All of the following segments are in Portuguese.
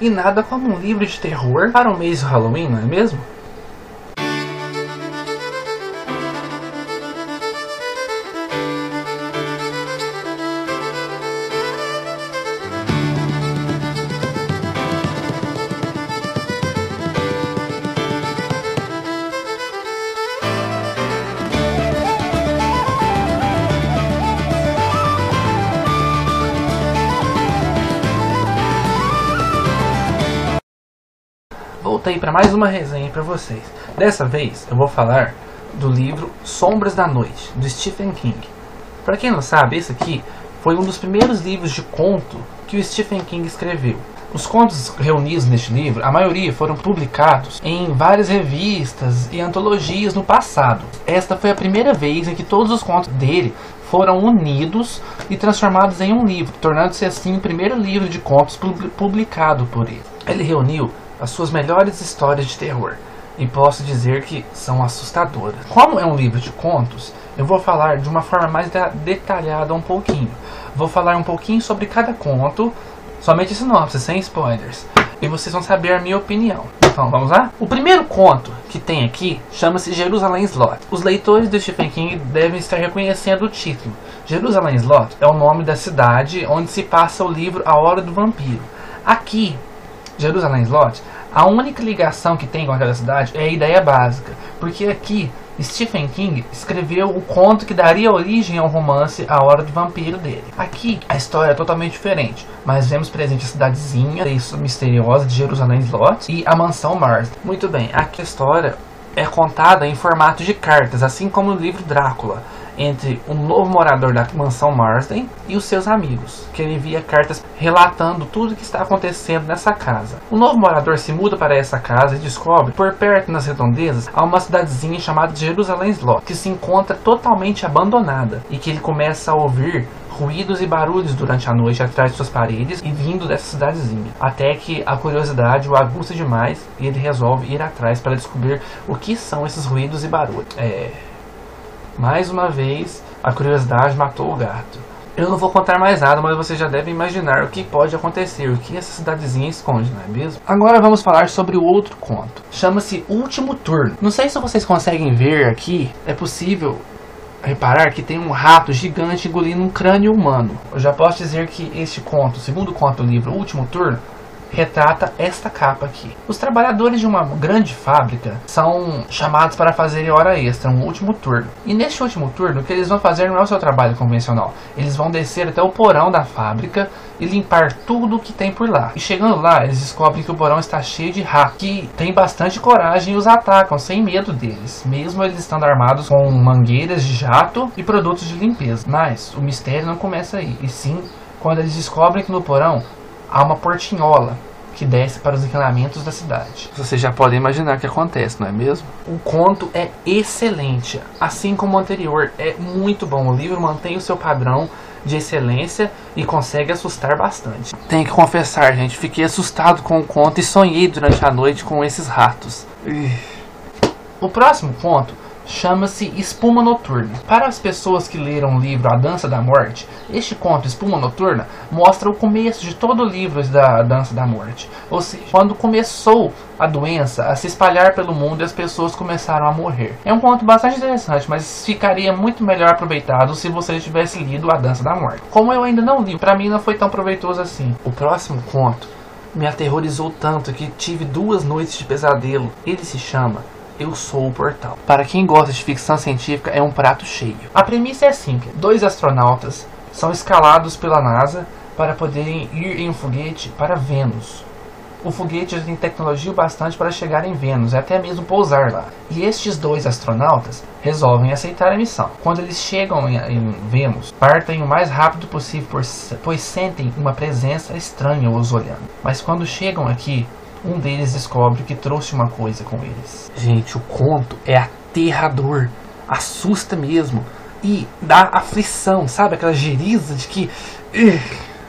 E nada como um livro de terror para o mês do Halloween, não é mesmo? Voltei para mais uma resenha para vocês. Dessa vez eu vou falar do livro Sombras da Noite, do Stephen King. Para quem não sabe, esse aqui foi um dos primeiros livros de conto que o Stephen King escreveu. Os contos reunidos neste livro, a maioria foram publicados em várias revistas e antologias no passado. Esta foi a primeira vez em que todos os contos dele foram unidos e transformados em um livro, tornando-se assim o primeiro livro de contos publicado por ele. Ele reuniu as suas melhores histórias de terror, e posso dizer que são assustadoras. Como é um livro de contos, eu vou falar de uma forma mais detalhada um pouquinho. Vou falar um pouquinho sobre cada conto, somente sinopse, sem spoilers, e vocês vão saber a minha opinião. Então vamos lá? O primeiro conto que tem aqui chama-se Jerusalém Slot. Os leitores do Stephen King devem estar reconhecendo o título. Jerusalém Slot é o nome da cidade onde se passa o livro A Hora do Vampiro. Aqui, Jerusalém Slot, a única ligação que tem com aquela cidade é a ideia básica, porque aqui Stephen King escreveu o conto que daria origem ao romance A Hora do Vampiro dele. Aqui a história é totalmente diferente, mas vemos presente a cidadezinha misteriosa de Jerusalém Slot e a mansão Marsden. Muito bem, aqui a história é contada em formato de cartas, assim como no livro Drácula, entre um novo morador da mansão Marsden e os seus amigos, que ele envia cartas relatando tudo o que está acontecendo nessa casa. O novo morador se muda para essa casa e descobre, por perto nas redondezas, há uma cidadezinha chamada Jerusalém Slot, que se encontra totalmente abandonada, e que ele começa a ouvir ruídos e barulhos durante a noite atrás de suas paredes e vindo dessa cidadezinha, até que a curiosidade o aguça demais e ele resolve ir atrás para descobrir o que são esses ruídos e barulhos. Mais uma vez, a curiosidade matou o gato. Eu não vou contar mais nada, mas vocês já devem imaginar o que pode acontecer, o que essa cidadezinha esconde, não é mesmo? Agora vamos falar sobre o outro conto. Chama-se Último Turno. Não sei se vocês conseguem ver aqui, é possível reparar que tem um rato gigante engolindo um crânio humano. Eu já posso dizer que este conto, o segundo conto do livro, O Último Turno, retrata esta capa aqui. Os trabalhadores de uma grande fábrica são chamados para fazerem hora extra, um último turno. E neste último turno, o que eles vão fazer não é o seu trabalho convencional. Eles vão descer até o porão da fábrica e limpar tudo o que tem por lá. E chegando lá, eles descobrem que o porão está cheio de ratos, que tem bastante coragem e os atacam sem medo deles, mesmo eles estando armados com mangueiras de jato e produtos de limpeza. Mas o mistério não começa aí, e sim quando eles descobrem que no porão há uma portinhola que desce para os encanamentos da cidade. Vocês já podem imaginar o que acontece, não é mesmo? O conto é excelente, assim como o anterior, é muito bom. O livro mantém o seu padrão de excelência e consegue assustar bastante. Tenho que confessar, gente, fiquei assustado com o conto e sonhei durante a noite com esses ratos. O próximo conto chama-se Espuma Noturna. Para as pessoas que leram o livro A Dança da Morte, este conto, Espuma Noturna, mostra o começo de todo o livro da Dança da Morte. Ou seja, quando começou a doença a se espalhar pelo mundo e as pessoas começaram a morrer. É um conto bastante interessante, mas ficaria muito melhor aproveitado se você tivesse lido A Dança da Morte. Como eu ainda não li, para mim não foi tão proveitoso assim. O próximo conto me aterrorizou tanto que tive 2 noites de pesadelo. Ele se chama Eu Sou o Portal. Para quem gosta de ficção científica, é um prato cheio. A premissa é simples. 2 astronautas são escalados pela NASA para poderem ir em um foguete para Vênus. O foguete já tem tecnologia bastante para chegar em Vênus e até mesmo pousar lá. E estes 2 astronautas resolvem aceitar a missão. Quando eles chegam em Vênus, partem o mais rápido possível, pois sentem uma presença estranha os olhando. Mas quando chegam aqui, um deles descobre que trouxe uma coisa com eles. Gente, o conto é aterrador, assusta mesmo e dá aflição, sabe? Aquela geriza de que...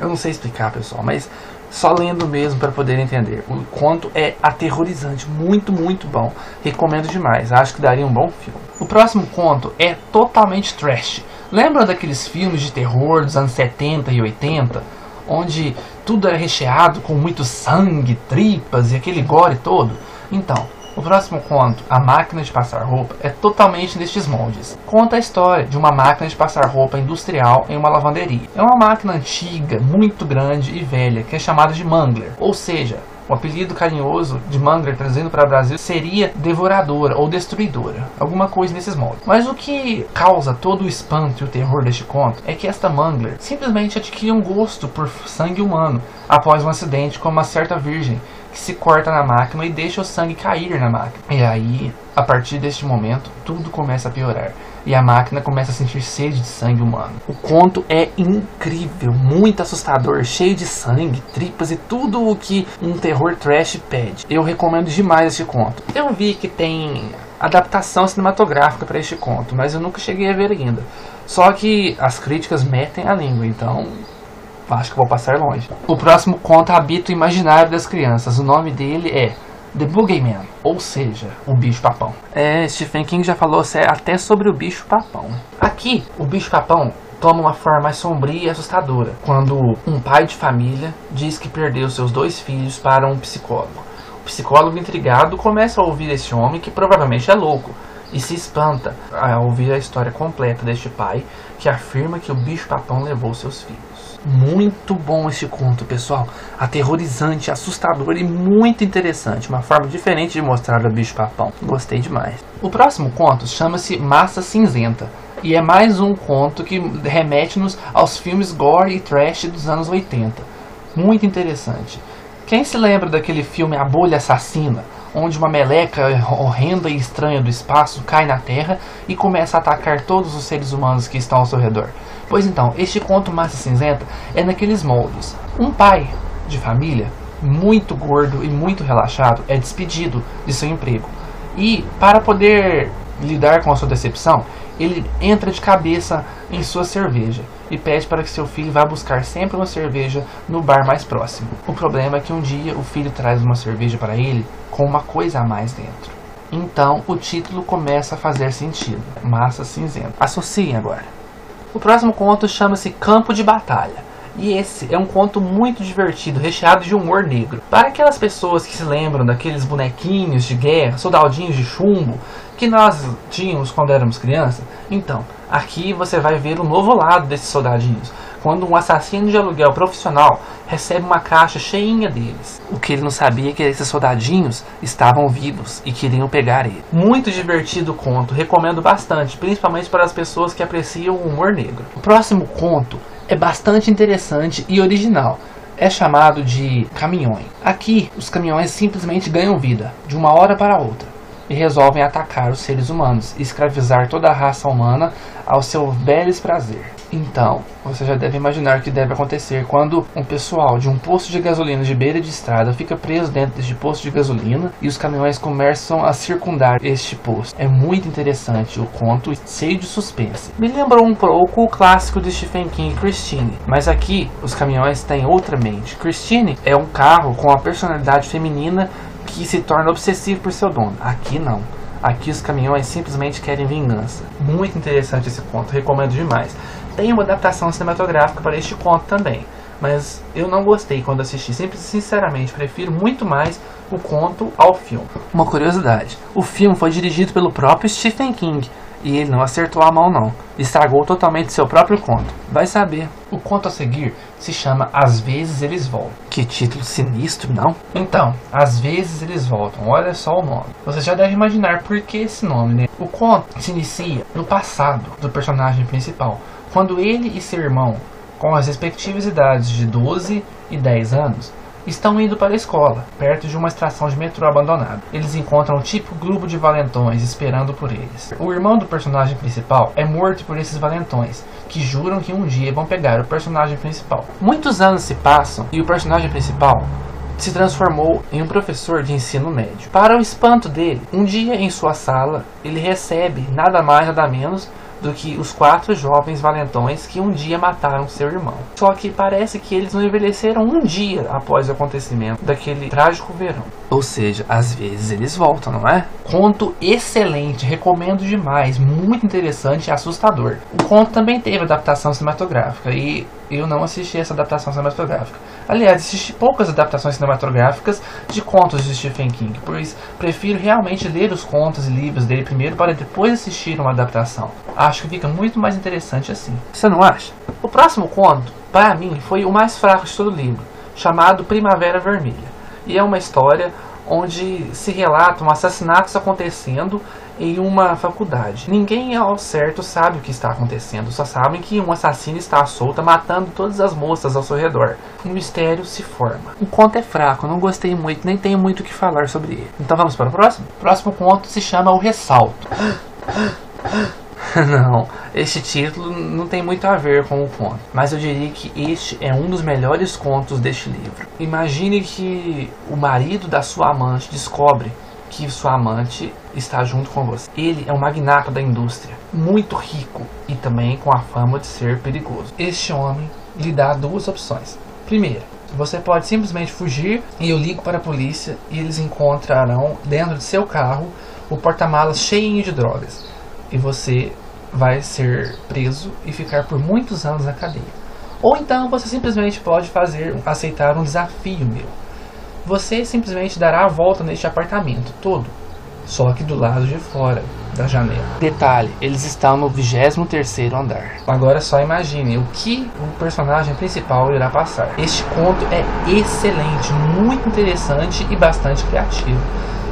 eu não sei explicar, pessoal, mas só lendo mesmo para poder entender. O conto é aterrorizante, muito, muito bom. Recomendo demais, acho que daria um bom filme. O próximo conto é totalmente trash. Lembram daqueles filmes de terror dos anos 70 e 80? Onde tudo é recheado com muito sangue, tripas e aquele gore todo. Então, o próximo conto, A Máquina de Passar Roupa, é totalmente nestes moldes. Conta a história de uma máquina de passar roupa industrial em uma lavanderia. É uma máquina antiga, muito grande e velha, que é chamada de Mangler. Ou seja, o apelido carinhoso de Mangler, trazendo para o Brasil, seria devoradora ou destruidora. Alguma coisa nesses moldes. Mas o que causa todo o espanto e o terror deste conto é que esta Mangler simplesmente adquire um gosto por sangue humano após um acidente com uma certa virgem que se corta na máquina e deixa o sangue cair na máquina. E aí, a partir deste momento, tudo começa a piorar. E a máquina começa a sentir sede de sangue humano. O conto é incrível, muito assustador, cheio de sangue, tripas e tudo o que um terror trash pede. Eu recomendo demais este conto. Eu vi que tem adaptação cinematográfica para este conto, mas eu nunca cheguei a ver ainda. Só que as críticas metem a língua, então acho que vou passar longe. O próximo conto habita o imaginário das crianças. O nome dele é The Boogeyman, ou seja, o bicho-papão. Stephen King já falou até sobre o bicho-papão. Aqui, o bicho-papão toma uma forma mais sombria e assustadora, quando um pai de família diz que perdeu seus 2 filhos para um psicólogo. O psicólogo, intrigado, começa a ouvir esse homem, que provavelmente é louco, e se espanta ao ouvir a história completa deste pai, que afirma que o bicho-papão levou seus filhos. Muito bom este conto, pessoal. Aterrorizante, assustador e muito interessante. Uma forma diferente de mostrar o bicho-papão. Gostei demais. O próximo conto chama-se Massa Cinzenta. E é mais um conto que remete-nos aos filmes gore e trash dos anos 80. Muito interessante. Quem se lembra daquele filme A Bolha Assassina, onde uma meleca horrenda e estranha do espaço cai na Terra e começa a atacar todos os seres humanos que estão ao seu redor? Pois então, este conto Massa Cinzenta é naqueles moldes. Um pai de família, muito gordo e muito relaxado, é despedido de seu emprego. E, para poder lidar com a sua decepção, ele entra de cabeça em sua cerveja e pede para que seu filho vá buscar sempre uma cerveja no bar mais próximo. O problema é que um dia o filho traz uma cerveja para ele com uma coisa a mais dentro. Então o título começa a fazer sentido. Massa Cinzenta. Associem agora. O próximo conto chama-se Campo de Batalha. E esse é um conto muito divertido, recheado de humor negro. Para aquelas pessoas que se lembram daqueles bonequinhos de guerra, soldadinhos de chumbo, que nós tínhamos quando éramos crianças, então, aqui você vai ver o novo lado desses soldadinhos, quando um assassino de aluguel profissional recebe uma caixa cheinha deles. O que ele não sabia é que esses soldadinhos estavam vivos e queriam pegar ele. Muito divertido o conto, recomendo bastante, principalmente para as pessoas que apreciam o humor negro. O próximo conto é bastante interessante e original. É chamado de Caminhões. Aqui, os caminhões simplesmente ganham vida, de uma hora para outra, e resolvem atacar os seres humanos e escravizar toda a raça humana ao seu belo prazer. Então, você já deve imaginar o que deve acontecer quando um pessoal de um posto de gasolina de beira de estrada fica preso dentro deste posto de gasolina e os caminhões começam a circundar este posto. É muito interessante o conto, cheio de suspense. Me lembrou um pouco o clássico de Stephen King, Christine, mas aqui os caminhões têm outra mente. Christine é um carro com a personalidade feminina que se torna obsessivo por seu dono. Aqui não. Aqui os caminhões simplesmente querem vingança. Muito interessante esse conto, recomendo demais. Tem uma adaptação cinematográfica para este conto também, mas eu não gostei quando assisti. Sinceramente, prefiro muito mais o conto ao filme. Uma curiosidade, o filme foi dirigido pelo próprio Stephen King, e ele não acertou a mão não, estragou totalmente seu próprio conto. Vai saber. O conto a seguir se chama Às Vezes Eles Voltam. Que título sinistro, não? Então, Às Vezes Eles Voltam, olha só o nome. Você já deve imaginar por que esse nome, né? O conto se inicia no passado do personagem principal, quando ele e seu irmão, com as respectivas idades de 12 e 10 anos, estão indo para a escola, perto de uma estação de metrô abandonada. Eles encontram um típico grupo de valentões esperando por eles. O irmão do personagem principal é morto por esses valentões, que juram que um dia vão pegar o personagem principal. Muitos anos se passam e o personagem principal se transformou em um professor de ensino médio. Para o espanto dele, um dia em sua sala, ele recebe nada mais nada menos do que os 4 jovens valentões que um dia mataram seu irmão. Só que parece que eles não envelheceram um dia após o acontecimento daquele trágico verão. Ou seja, às vezes eles voltam, não é? Conto excelente, recomendo demais, muito interessante e assustador. O conto também teve adaptação cinematográfica e eu não assisti essa adaptação cinematográfica. Aliás, assisti poucas adaptações cinematográficas de contos de Stephen King, pois prefiro realmente ler os contos e livros dele primeiro para depois assistir uma adaptação. Acho que fica muito mais interessante assim. Você não acha? O próximo conto, para mim, foi o mais fraco de todo o livro, chamado Primavera Vermelha. E é uma história onde se relatam assassinatos acontecendo em uma faculdade. Ninguém ao certo sabe o que está acontecendo, só sabem que um assassino está à solta matando todas as moças ao seu redor. Um mistério se forma. O conto é fraco, não gostei muito, nem tenho muito o que falar sobre ele. Então vamos para o próximo? O próximo conto se chama O Ressalto. Não, este título não tem muito a ver com o conto, mas eu diria que este é um dos melhores contos deste livro. Imagine que o marido da sua amante descobre que sua amante está junto com você. Ele é um magnata da indústria, muito rico e também com a fama de ser perigoso. Este homem lhe dá duas opções. Primeira, você pode simplesmente fugir e eu ligo para a polícia e eles encontrarão dentro de seu carro o porta-malas cheinho de drogas. E você vai ser preso e ficar por muitos anos na cadeia. Ou então você simplesmente pode aceitar um desafio meu. Você simplesmente dará a volta neste apartamento todo, só que do lado de fora da janela. Detalhe, eles estão no 23º andar. Agora só imagine o que o personagem principal irá passar. Este conto é excelente, muito interessante e bastante criativo.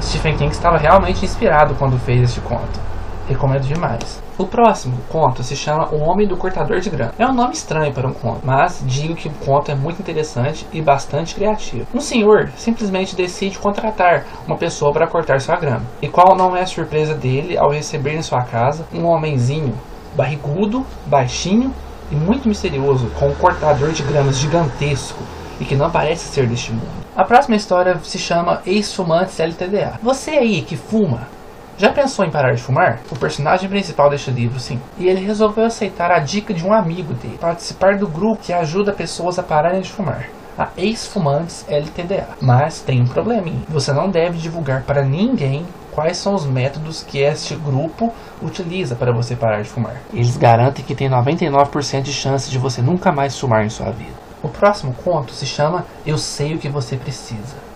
Stephen King estava realmente inspirado quando fez este conto. Recomendo demais. O próximo conto se chama O Homem do Cortador de Grama. É um nome estranho para um conto, mas digo que o conto é muito interessante e bastante criativo. Um senhor simplesmente decide contratar uma pessoa para cortar sua grama. E qual não é a surpresa dele ao receber em sua casa um homenzinho barrigudo, baixinho e muito misterioso, com um cortador de gramas gigantesco e que não parece ser deste mundo. A próxima história se chama Ex-Fumantes LTDA. Você aí que fuma, já pensou em parar de fumar? O personagem principal deste livro, sim. E ele resolveu aceitar a dica de um amigo dele, participar do grupo que ajuda pessoas a pararem de fumar, a Ex-Fumantes LTDA. Mas tem um probleminha. Você não deve divulgar para ninguém quais são os métodos que este grupo utiliza para você parar de fumar. Eles garantem que tem 99% de chance de você nunca mais fumar em sua vida. O próximo conto se chama Eu Sei O Que Você Precisa.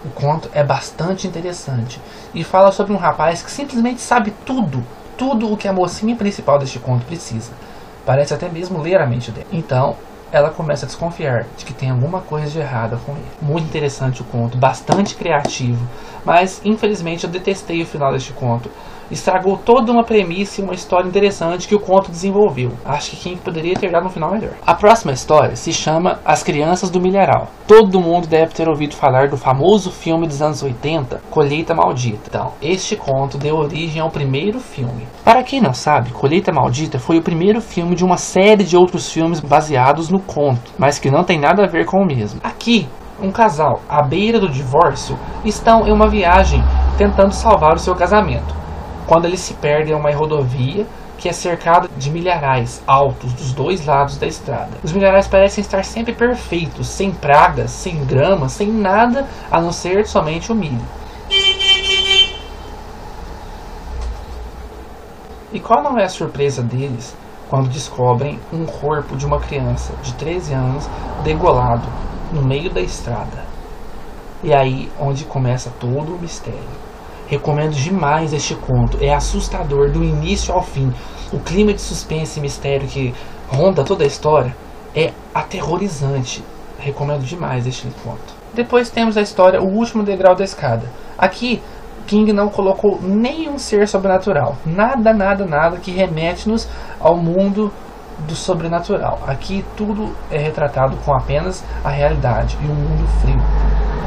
O conto é bastante interessante e fala sobre um rapaz que simplesmente sabe tudo o que a mocinha principal deste conto precisa. Parece até mesmo ler a mente dela. Então, ela começa a desconfiar de que tem alguma coisa de errada com ele. Muito interessante o conto, bastante criativo, mas infelizmente eu detestei o final deste conto. Estragou toda uma premissa e uma história interessante que o conto desenvolveu. Acho que King poderia ter dado um final melhor. A próxima história se chama As Crianças do Milharal. Todo mundo deve ter ouvido falar do famoso filme dos anos 80, Colheita Maldita. Então, este conto deu origem ao primeiro filme. Para quem não sabe, Colheita Maldita foi o primeiro filme de uma série de outros filmes baseados no conto, mas que não tem nada a ver com o mesmo. Aqui, um casal, à beira do divórcio, estão em uma viagem tentando salvar o seu casamento, quando eles se perdem em uma rodovia que é cercada de milharais altos dos dois lados da estrada. Os milharais parecem estar sempre perfeitos, sem pragas, sem grama, sem nada a não ser somente o milho. E qual não é a surpresa deles quando descobrem um corpo de uma criança de 13 anos degolado no meio da estrada? E aí onde começa todo o mistério. Recomendo demais este conto, é assustador do início ao fim. O clima de suspense e mistério que ronda toda a história é aterrorizante. Recomendo demais este conto. Depois temos a história O Último Degrau da Escada. Aqui, King não colocou nenhum ser sobrenatural. Nada que remete-nos ao mundo do sobrenatural. Aqui tudo é retratado com apenas a realidade e o mundo frio,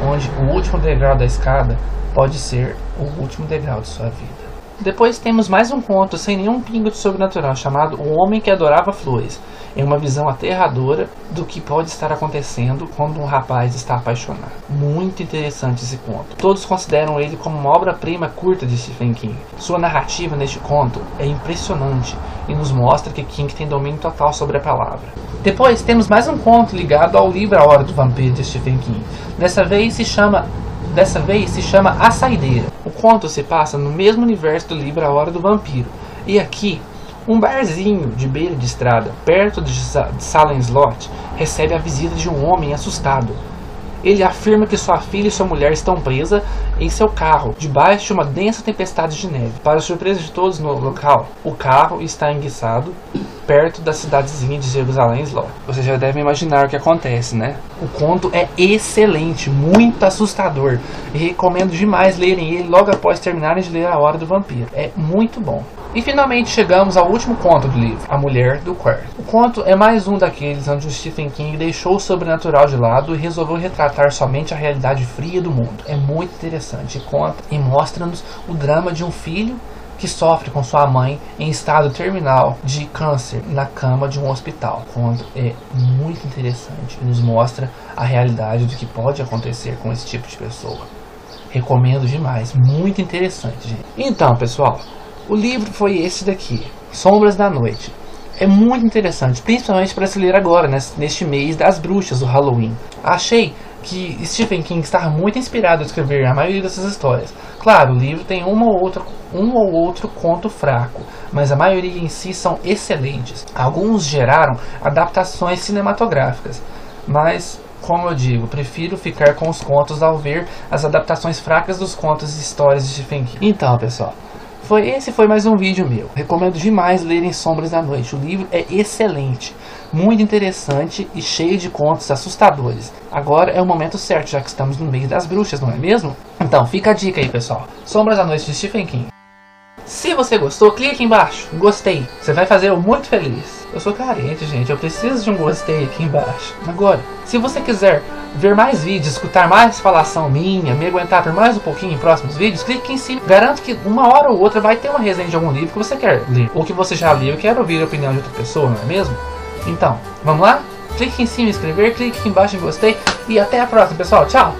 onde o último degrau da escada pode ser o último degrau de sua vida. Depois temos mais um conto sem nenhum pingo de sobrenatural, chamado O Homem que Adorava Flores. É uma visão aterradora do que pode estar acontecendo quando um rapaz está apaixonado. Muito interessante esse conto. Todos consideram ele como uma obra-prima curta de Stephen King. Sua narrativa neste conto é impressionante e nos mostra que King tem domínio total sobre a palavra. Depois temos mais um conto ligado ao livro A Hora do Vampiro de Stephen King. Dessa vez se chama A Saideira. O conto se passa no mesmo universo do livro A Hora do Vampiro. E aqui, Um barzinho de beira de estrada, perto de Salem Slot, recebe a visita de um homem assustado. Ele afirma que sua filha e sua mulher estão presas em seu carro, debaixo de uma densa tempestade de neve. Para surpresa de todos no local, o carro está enguiçado perto da cidadezinha de Jerusalém Slot. Você já deve imaginar o que acontece, né? O conto é excelente, muito assustador. E recomendo demais lerem ele logo após terminarem de ler A Hora do Vampiro. É muito bom. E finalmente chegamos ao último conto do livro, A Mulher do Quarto. O conto é mais um daqueles onde o Stephen King deixou o sobrenatural de lado e resolveu retratar somente a realidade fria do mundo. É muito interessante, conta e mostra-nos o drama de um filho que sofre com sua mãe em estado terminal de câncer na cama de um hospital. O conto é muito interessante e nos mostra a realidade do que pode acontecer com esse tipo de pessoa. Recomendo demais, muito interessante, gente. Então, pessoal, o livro foi esse daqui, Sombras da Noite. É muito interessante, principalmente para se ler agora, neste mês das bruxas, do Halloween. Achei que Stephen King estava muito inspirado a escrever a maioria dessas histórias. Claro, o livro tem um ou outro conto fraco, mas a maioria em si são excelentes. Alguns geraram adaptações cinematográficas, mas, como eu digo, prefiro ficar com os contos ao ver as adaptações fracas dos contos e histórias de Stephen King. Então, pessoal, esse foi mais um vídeo meu. Recomendo demais lerem Sombras da Noite. O livro é excelente, muito interessante e cheio de contos assustadores. Agora é o momento certo, já que estamos no meio das bruxas, não é mesmo? Então fica a dica aí, pessoal. Sombras da Noite de Stephen King. Se você gostou, clique aqui embaixo, gostei. Você vai fazer eu muito feliz. Eu sou carente, gente, eu preciso de um gostei aqui embaixo. Agora, se você quiser ver mais vídeos, escutar mais falação minha, me aguentar por mais um pouquinho em próximos vídeos, clique aqui em cima. Garanto que uma hora ou outra vai ter uma resenha de algum livro que você quer ler, ou que você já leu e quer ouvir a opinião de outra pessoa, não é mesmo? Então, vamos lá? Clique aqui em cima em inscrever, clique aqui embaixo em gostei e até a próxima, pessoal. Tchau!